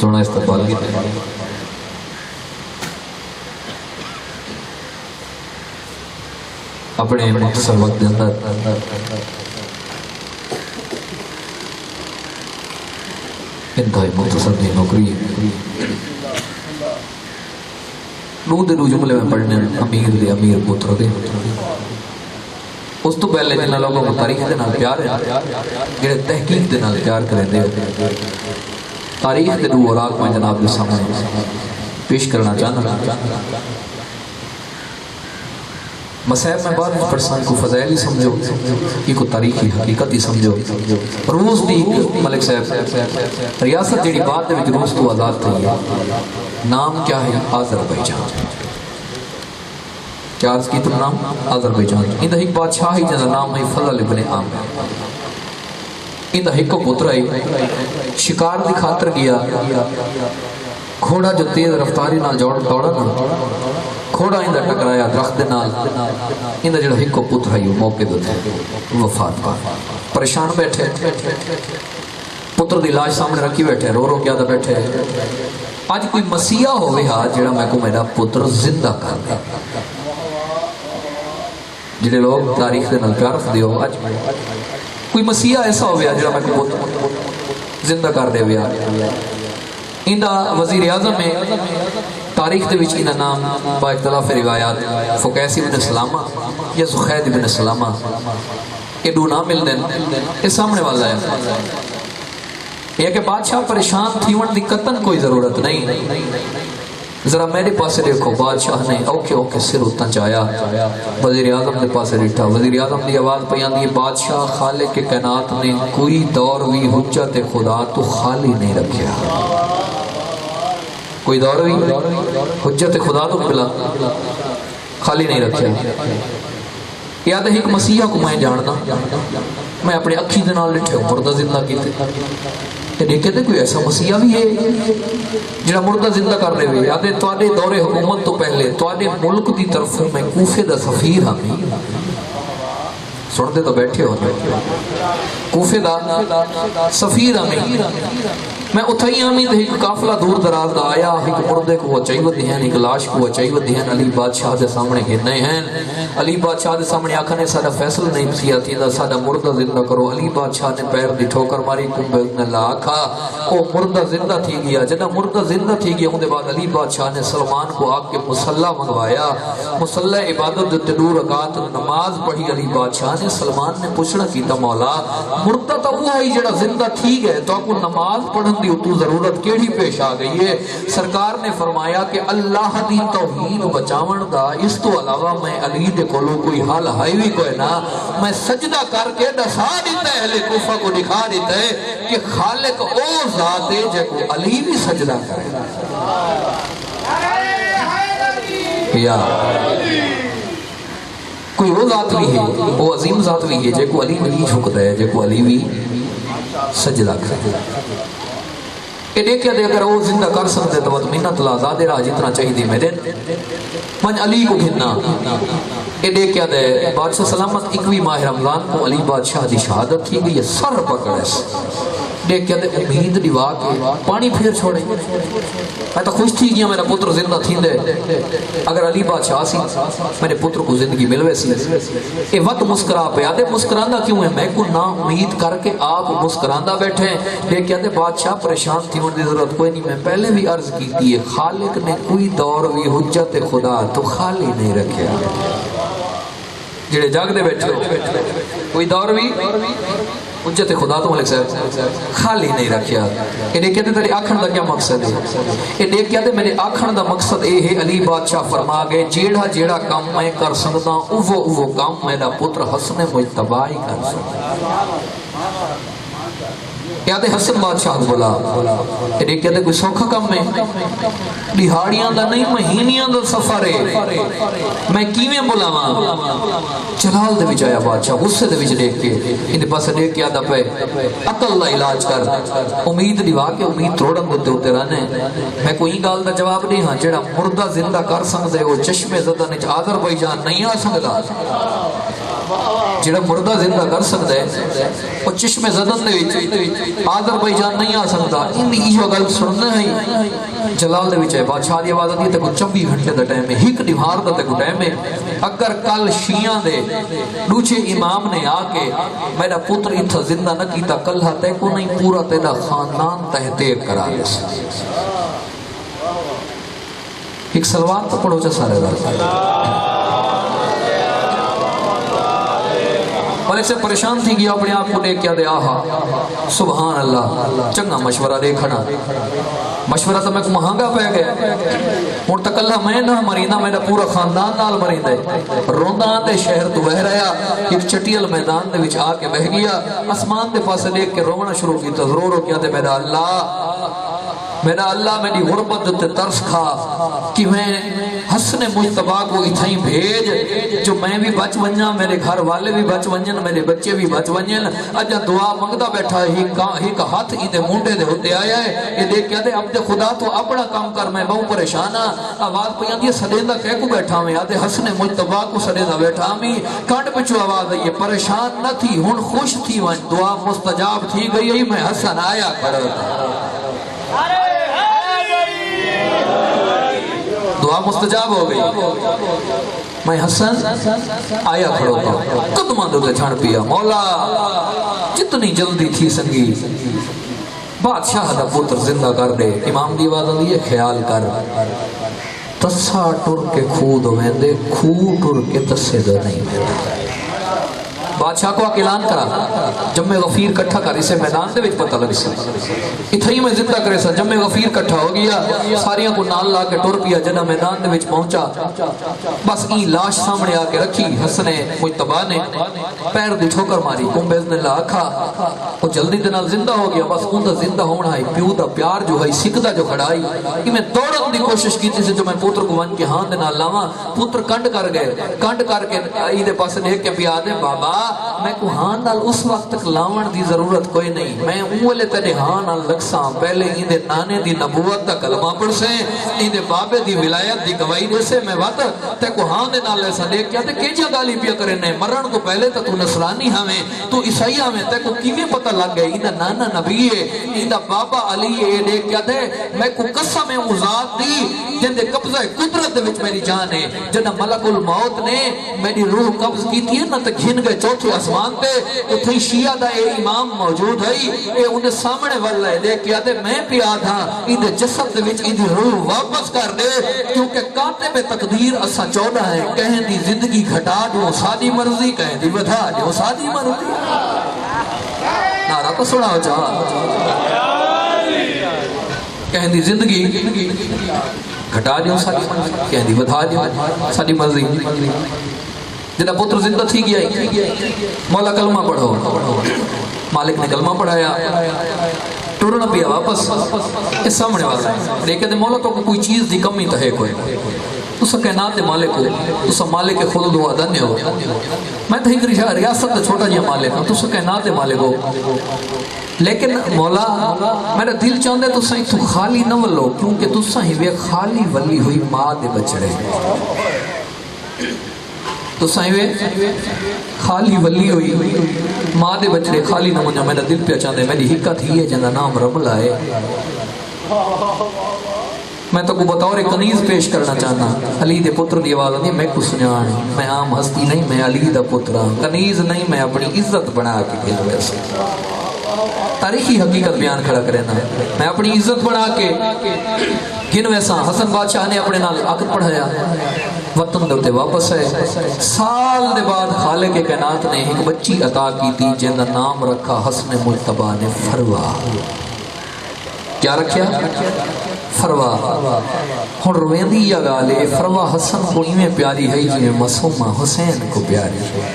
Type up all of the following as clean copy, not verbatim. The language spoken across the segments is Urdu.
سونا استقبال کیتے اپنے مختصر وقت کے اندر انتہائی مختصر دی نوکری دو جملے میں پڑھنے امیر پتر دے اس تو پہلے جنہاں لوگوں کو تاریخ دے نال پیار ہے جنہاں تحقیق دے نال پیار کریں دے تاریخ دے دو اوراق میں جناب کے سامنے پیش کرنا چاہنا مسائب میں بعد پرسان کو فضائل ہی سمجھو یہ کو تاریخی حقیقت ہی سمجھو روز دی ملک صاحب ریاست جیڑی بات دے روز تو آزاد تھی نام کیا ہے آذربائیجان کیا عرض کی تم نام آذربائیجان اندہ ایک بادشاہی جنہ نام ہے فضل ابن عامر اندہ ایک کو پتر ہے شکار دی خاطر گیا گھوڑا جو تیز رفتاری نال دوڑا نا گھوڑا اندہ ٹکرایا درخت نال اندہ جڑا ایک کو پتر ہے موقع دو تھے وفات پا پریشان بیٹھے پتر دی لاش سامنے رکھی بیٹھے رو رو کیا دا بیٹھے آج کوئی مسیح ہوئے ہاں جڑا میں کو میرا پتر زندہ کر دے جڑے لوگ تاریخ دے نال پیار رکھ دیو آج کوئی مسیح ایسا ہویا جڑا میں کو پتر زندہ کر دے ہویا اندہ وزیر اعظم میں تاریخ دے وچ انہا نام با اختلاف روایات فقیسی بن سلامہ یا زخید بن سلامہ یہ دو نام مل دیں یہ سامنے والا ہے یہ کہ بادشاہ پریشان تھی ون دی قطن کوئی ضرورت نہیں ذرا میرے پاسے دیکھو بادشاہ نے اوکے سر اتنا چاہیا وزیر اعظم دے پاسے ریٹھا وزیر اعظم دی آواز پیان دی بادشاہ خالق کے کائنات نے کوئی دور بھی حجت خدا تو خالی نہیں رکھیا کوئی دور بھی حجت خدا تو بلا خالی نہیں رکھیا یاد ہے ایک مسیحہ کو میں جاننا میں اپنے اکھی دے نال لٹھے مردہ زندہ کیتے یہ دیکھے تھے کوئی ایسا مسیحہ بھی ہے جنہا مردہ زندہ کر رہے ہوئے یاد ہے توڑے دور حکومت تو پہلے توڑے ملک دی طرفوں میں کوفے دا سفیر ہمیں سنتے تو بیٹھے ہوتے کوفے دا سفیر ہمیں میں اتھائی آمین دے ایک کافلہ دور دراز دا آیا ایک مردے کو وہ چاہیے دی ہیں ایک لاش کو وہ چاہیے دی ہیں علی بادشاہ دے سامنے گھرنے ہیں علی بادشاہ دے سامنے آکھا نے سادہ فیصل نہیں پسیا تھی دا سادہ مردہ زندہ کرو علی بادشاہ نے پیر دی ٹھوکر ماری کم بیدن اللہ آکھا او مردہ زندہ تھی گیا جنہ مردہ زندہ تھی گیا اندے بعد علی بادشاہ نے سلمان کو آگ کے مسلح منگوایا مسلح عبادت دو رکعت نماز پڑھی علی بادشاہ نے سلمان نے پوچھنا کیتا مولا مردہ تو وہ ہے جڑا زندہ تھی گئے تو آپ کو نماز پڑھن دی تو ضرورت کیڑی پیش آ گئی ہے سرکار نے فرمایا کہ اللہ دی توحید بچاون دا اس تو علاوہ میں علی دے کولو کوئی حال ہے بھی کوئی نہ میں سجدہ کر کے دسا دیتا ہے اہل کوفہ کو دکھا دیتا ہے کہ خالق او ذات ہے جے کو علی بھی سجدہ کرے یا کوئی وہ ذات بھی ہے وہ عظیم ذات بھی ہے جے کو علی بھی جھکتا ہے جے کو علی بھی سجدہ کرے یہ دیکھیا دے اگر وہ زندہ کر سکتے تو منت لازاد راہ جتنا چاہی دی میں دن من علی کو گھننا یہ دیکھیا دے بادشاہ سلامت 21 ماہ رمضان کو علی بادشاہ دی شہادت کی گئی سر پکڑے دیکھیا دے امید دیوا کے پانی پھیر چھوڑے میں تو خوش تھی گیا میرا پتر زندہ تھی دے اگر علی بادشاہ سی میرے پتر کو زندگی ملوے سی یہ وقت مسکرا پہ آدھے مسکراندہ کیوں ہے میں کو نا امید کر کے آپ مسکراندہ بیٹھے دیکھیا دے بادشاہ پریشان تھی ان دی ضرورت کوئی نہیں میں پہلے بھی عرض کی تھی خالق نے کوئی دور بھی حجت خدا تو خالی نہیں رکھیا جڑے جاگ دے بیٹھے کوئی دور بھی حجت خدا تو ملک صاحب خالی نہیں رکھیا یہ دیکھ کہتے تیرے آکھن دا کیا مقصد ہے یہ دیکھ کہتے میرے آکھن دا مقصد اے ہے علی بادشاہ فرما گئے جیڑا کام میں کر سکتا وہ کام میرا پتر حسن مجتبائی کر سکتا یاد حسن بادشاہ بولا یہ دیکھ کہتے کوئی سوکھا کام میں دہاڑیاں دا نہیں مہینیاں دا سفر ہے میں کیویں بولاواں جلال دے وچ آیا بادشاہ غصے دے وچ دیکھ کے اندے پاسے دیکھ کے آدھا پہ عقل دا علاج کر امید دیوا کے امید توڑن دے تے رہنے میں کوئی گل دا جواب نہیں ہاں جڑا مردہ زندہ کر سکدے او چشمے زدہ وچ آذربائیجان نہیں آ سکدا جڑا مردہ زندہ کر سکدا ہے او چشمے زدن دے وچ آذربائیجان نہیں آ سکتا اندی ایہو گل سننا ہے جلال دے وچ ہے بادشاہ دی آواز آتی ہے تے کو 24 گھنٹے دا ٹائم ہے ہک دیوار دا تے کو ٹائم ہے اگر کل شیعہ دے دوجے امام نے آ کے میرا پتر اتھا زندہ نہ کیتا کلہ تے کو نہیں پورا تیرا خاندان تہتیک کرا لے ایک سلوات تو پڑھو چا سارے دار ملک سے پریشان تھی گیا اپنے آپ کو دیکھ کیا دے آہا سبحان اللہ چنگا مشورہ دیکھنا مشورہ تو میں کو مہنگا پہ گئے اور تک اللہ میں نہ مرینا میرا پورا خاندان نال مرین دے روندان دے شہر تو بہ رہا ایک چٹیل میدان دے وچ آ کے بہ گیا اسمان دے پاسے دیکھ کے رونا شروع کی تو رو رو کیا دے میرا اللہ میری غربت تے ترس کھا کہ میں حسن مجتبہ کو اتھائی بھیج جو میں بھی بچ ونجا میرے گھر والے بھی بچ ونجن میرے بچے بھی بچ ونجن اجا دعا منگتا بیٹھا ایک ہاتھ ایدے مونڈے دے ہوتے آیا ہے یہ دیکھ کیا دے اب دے خدا تو اپنا کام کر میں بہوں پریشانا آواز پیاں دی سدیندہ کہہ کو بیٹھا میں آدھے حسن مجتبہ کو سدیندہ بیٹھا میں کانٹ پچھو آواز ہے یہ پریشان نہ تھی ہن خوش تھی ون دعا مستجاب تھی گئی میں حسن آیا کھڑا دعا مستجاب ہو گئی میں حسن آیا کھڑو گا قدمہ دو تے چھان پیا مولا جتنی جلدی تھی سنگی بادشاہ دا پتر زندہ کر دے امام دی آواز آئی ہے خیال کر تسا ٹر کے خود ہوئیں دے خود ٹر کے تسے دو نہیں ہوئے بادشاہ کو اعلان کرا جمع غفیر کٹھا کر اسے میدان دے وچ پتہ لگ سی اتھائی میں زندہ کرے سا جمع غفیر کٹھا ہو گیا ساریاں کو نال لا کے ٹر پیا جنہ میدان دے وچ پہنچا بس این لاش سامنے آ کے رکھی حسن مجتبہ نے پیر دی ٹھوکر ماری کم بیزن اللہ آکھا وہ جلدی دے نال زندہ ہو گیا بس اون دا زندہ ہونا ہے پیو دا پیار جو ہے سکھ دا جو کھڑائی کہ میں دوڑن دی کوشش کی تھی جو میں پوتر کو ون کے ہاں دے نال لاواں پوتر کنڈ کر گئے کنڈ کر کے ای دے پاس دیکھ کے پیا دے بابا میں کو ہاں نال اس وقت تک لاون دی ضرورت کوئی نہیں میں اولے تیرے ہاں نال لکساں پہلے ہی دے نانے دی نبوت دا کلمہ پڑھ سے ہی دے بابے دی ولایت دی گواہی دے سے میں وقت تے کو ہاں دے نال ایسا دیکھ کیا تے کیجا گالی پیا کرنے مرن کو پہلے تا تو نصرانی ہمیں تو عیسائی ہمیں تے کو کیویں پتہ لگ گئے ہی نانا نبی ہے ہی بابا علی ہے دیکھ کیا دے میں کو قسم ذات دی جن دے قبضہ قدرت دے وچ میری جان ہے جنہ ملک الموت نے میری روح قبض کی تھی نہ تے گھن گئے چوتھے آسمان تے اتھے شیعہ دا اے امام موجود ہے اے انہیں سامنے والا ہے دیکھ کیا دے میں پیا تھا اندھے جسد دے وچ اندھی روح واپس کر دے کیونکہ کاتب تقدیر اسا چودہ ہے کہیں دی زندگی گھٹا دو سادی مرضی کہیں دی بدھا دو سادی مرضی نعرہ تو سنا ہو چاہا کہیں دی زندگی گھٹا دو سادی مرضی کہیں دی بدھا دو سادی مرضی جنہ پتر زندہ تھی گیا مولا کلمہ پڑھو مالک نے کلمہ پڑھایا ٹورنا پیا واپس اس سامنے والا ہے دیکھے دے مولا تو کوئی چیز دی کمی تو ہے کوئی تو سا کہنات دے مالک ہو تو سا مالک خلد و عدن ہو میں تو ایک ریاست دے چھوٹا جیا مالک ہوں تو سا کہنات دے مالک ہو لیکن مولا میرا دل چاندے تو سا تو خالی نہ ولو کیونکہ تو سا ہی وہ خالی ولی ہوئی ماں دے بچڑے تو سائیوے خالی ولی ہوئی ماں دے بچڑے خالی نہ منجا میرا دل پہ چاندے میری حکت ہی ہے جنہ نام رمل آئے میں تو کو بطور کنیز پیش کرنا چاہنا علی دے پتر دی آواز نہیں میں کچھ سنیان میں عام ہستی نہیں میں علی دا پتر کنیز نہیں میں اپنی عزت بنا کے بھیج ویسے تاریخی حقیقت بیان کھڑا کرنا میں اپنی عزت بنا کے گن ویسا حسن بادشاہ نے اپنے نال عقد پڑھایا وطن دوتے واپس ہے سال دے بعد خالق کائنات نے ایک بچی عطا کی تھی جن دا نام رکھا حسن مجتبہ نے فروا کیا رکھیا فروا ہن رویندی یا گالے فروا حسن کو ایویں پیاری ہے جی معصومہ حسین کو پیاری ہے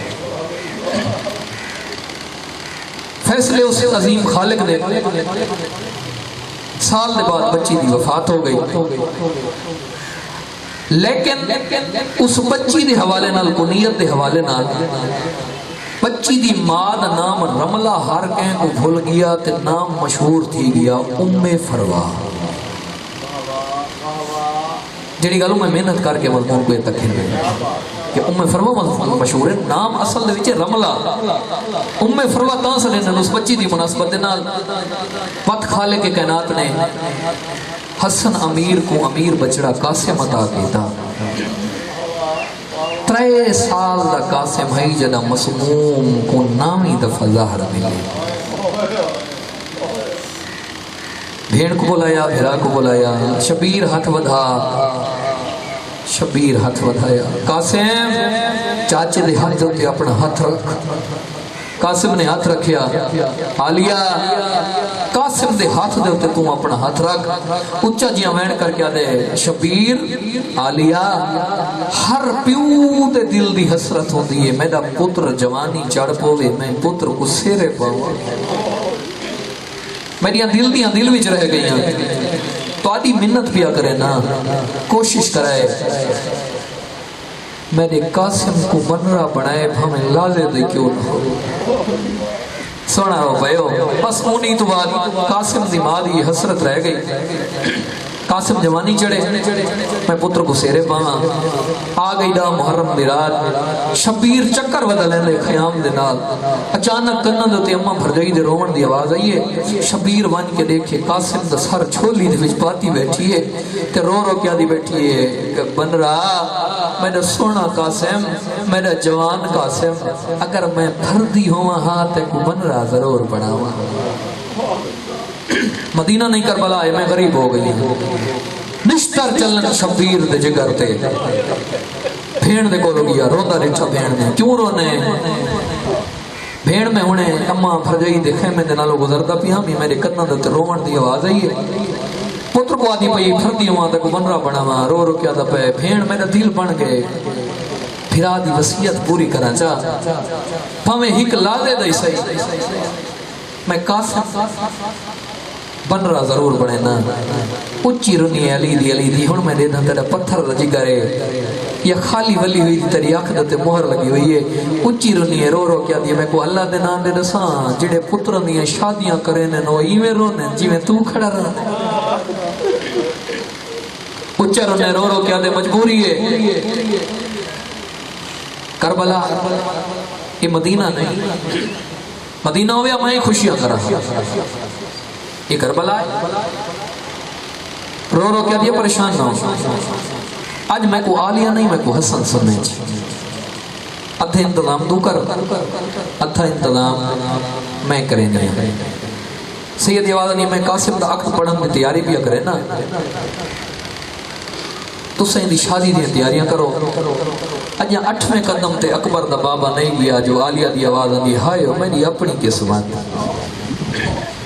فیصلے اس عظیم خالق نے سال دے بعد بچی دی وفات ہو گئی لیکن اس بچی دے حوالے نال کنیت دے حوالے نال بچی دی ماں دا نام رملہ ہر کہیں کو بھول گیا تے نام مشہور تھی گیا ام فروا جڑی گل میں محنت کر کے مضمون کو تک کھل کہ فروا مشہور ہے نام اصل دے وچ رملہ فروا تاں سنے اس بچی دی مناسبت دے نال پت خالق کے کائنات نے حسن امیر کو امیر بچڑا قاسم عطا کیتا 3 سال دا قاسم ہے جدا مسموم کو نامی دفع ظاہر ملے بھیڑ کو بلایا بھیرا کو بلایا شبیر ہاتھ بدھایا قاسم چاچے دے ہاتھ دے اپنا ہاتھ رکھ قاسم نے ہاتھ رکھیا آلیا قاسم دے ہاتھ دے ہوتے تم اپنا ہاتھ رکھ اچھا جیاں وین کر کے آدھے شبیر آلیا ہر پیو دے دل دی حسرت ہو دیئے میرا پتر جوانی چڑھ پوے میں پتر کو سیرے پاؤں میری دل وچ رہ گئی ہیں تو آدھی منت پیا کرے نا کوشش کرائے میرے قاسم کو بنرا بنائے ہمیں لازے دے کیوں نہ ہو سونا رو بھائیو بس اونی تو بعد قاسم دی ماں دی حسرت رہ گئی قاسم جوانی چڑھے میں پتر کو سیرے پاہاں آ گئی دا محرم دی رات شبیر چکر بدلیں دے خیام دے نال اچانک کنن دے اماں بھرجائی دے رومن دی آواز آئیے شبیر وان کے دیکھے قاسم دا سر چھولی دے وچ پاتی بیٹھی ہے کہ رو کیا دی بیٹھی ہے کہ بن رہا میرا سونا قاسم میرا جوان قاسم اگر میں بھردی ہوا ہاں تے کو بن رہا ضرور بناوا مدینہ نہیں کربلا ہے میں غریب ہو گئی نشتر چلن شبیر دے جگر تے بھیڑ دے کو لگیا روندہ رچھا بھیڑ نے کیوں رونے بھیڑ میں ہونے اماں بھرجائی دے خیمے دے نالو گزردہ پیا میں میرے کنن دے رومن دی آواز آئی ہے پتر کو آدھی پئی پھردی ہوا تک بنرا بنا ہوا رو کیا دا پہ بھیڑ میرا دل بن گئے پھرا دی وصیت پوری کرنا چاہ پھامیں ہک لادے دائی صحیح میں قاسم بنرا ضرور بنے نا اچھی رنی علی دی ہن میں دے دن تیرا پتھر رجی کرے یا خالی ولی ہوئی تیری آنکھ دے مہر لگی ہوئی ہے اچھی رنی ہے رو کیا دی میں کو اللہ دے نام دے دساں جڑے پتر دی شادیاں کرے نے نو ایویں رونے جویں تو کھڑا رہا اچھا رنے رو کیا دے مجبوری ہے کربلا یہ مدینہ نہیں مدینہ ہویا میں خوشیاں کرا یہ کربلا ہے رو کیا دیا پریشان نہ ہو آج میں کو آلیا نہیں میں کو حسن سننے ادھے انتظام دو کر ادھا انتظام میں کریں نہیں سید آواز نہیں میں قاسم دا عقد پڑھن میں تیاری بھی کرے نا تو سین دی شادی دی تیاریاں کرو اجا 8ویں قدم تے اکبر دا بابا نہیں گیا جو آلیا دی آواز آندی ہائے میں دی اپنی قسمت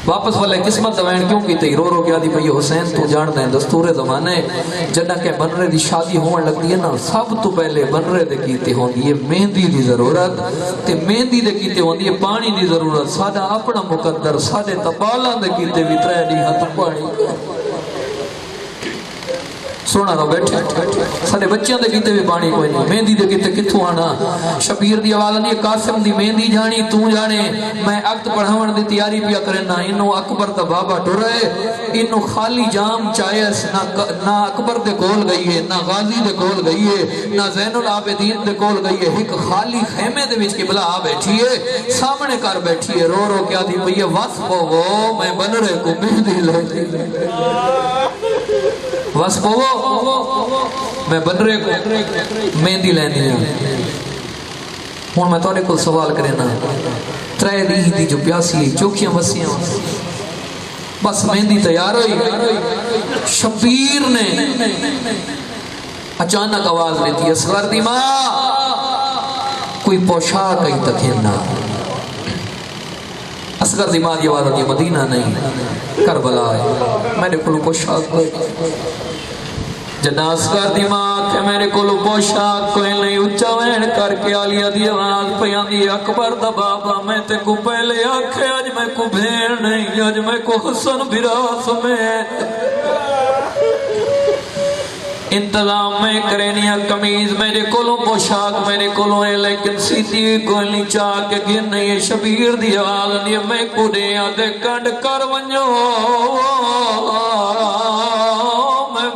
واپس والے قسمت دوائن کیوں کی تی رو کیا دی بھئی حسین تو جان دیں دستور زمانے جنہ کے بنرے دی شادی ہون لگ دی ہے نا سب تو پہلے بنرے دے کیتے ہوں دی مہندی دی ضرورت تے مہندی دے کیتے ہوں دی پانی دی ضرورت سادہ اپنا مقدر سادے تبالا دے کیتے بھی ترے دی ہاتھ پانی سونا رو بیٹھے سارے بچیاں دے کیتے بھی پانی کوئی نہیں مہندی دے کیتے کتھوں آنا شبیر دی آواز نہیں قاسم دی مہندی جانی تو جانے میں عقد پڑھاون دی تیاری پیا کرنا انہوں اکبر دا بابا ڈرے انہوں خالی جام چاہیس نہ اکبر دے کول گئی ہے نہ غازی دے کول گئی ہے نہ زین العابدین دے کول گئی ہے ایک خالی خیمے دے وچ قبلہ آ بیٹھی ہے سامنے کر بیٹھی ہے رو کیا دی بھئی وصف ہو میں بنرے کو مہندی لے بس پوو میں بنرے کو مہندی لینی ہے ہون میں توڑے کو سوال کرنا ترے دی جو پیاسی چوکیاں وسیاں بس مہندی تیار ہوئی شبیر نے اچانک آواز لیتی اصغر دی ماں کوئی پوشاک کئی تکھینا اصغر دی ماں دی آواز ہوتی مدینہ نہیں کربلا ہے میرے کلو پوشاک کوئی جنا اصغر دی ماں کہ میرے کلو پوشاک کوئی نہیں اچھا وین کر کے آلیا دی آواز پیان دی اکبر دا بابا میں تے کو پہلے آکھے آج میں کو بھیڑ نہیں آج میں کو حسن براس میں انتظام میں کرینیا کمیز میرے کولوں پوشاک میرے کولوں ہے لیکن سیدھی کوئی نہیں چاہ کے گن نہیں شبیر دی آواز نہیں میں کو دے آدھے کنڈ کر ونجو میں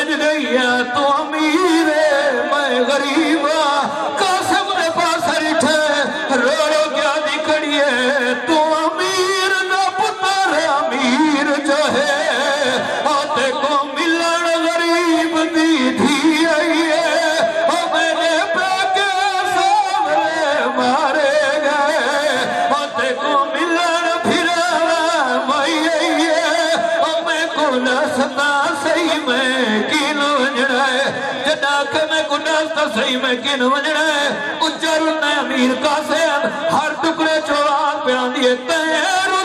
سمجھ گئی ہے تو امیر ہے میں غریب قاسم نے پاس رٹھے رو رو کیا نکڑی ہے تو امیر نہ پتر امیر جو ہے آتے کو ملن غریب دی تھی آئی ہے اور میرے پیکے سامنے مارے گئے آتے کو ملن پھر مائی آئی ہے اور میں کو نسنا صحیح میں کین ونجڑا ہے جدا کہ میں کو نسنا صحیح میں کین ونجڑا ہے اجر نے امیر قاسم ہر ٹکڑے چوار پہ آن دیے تیر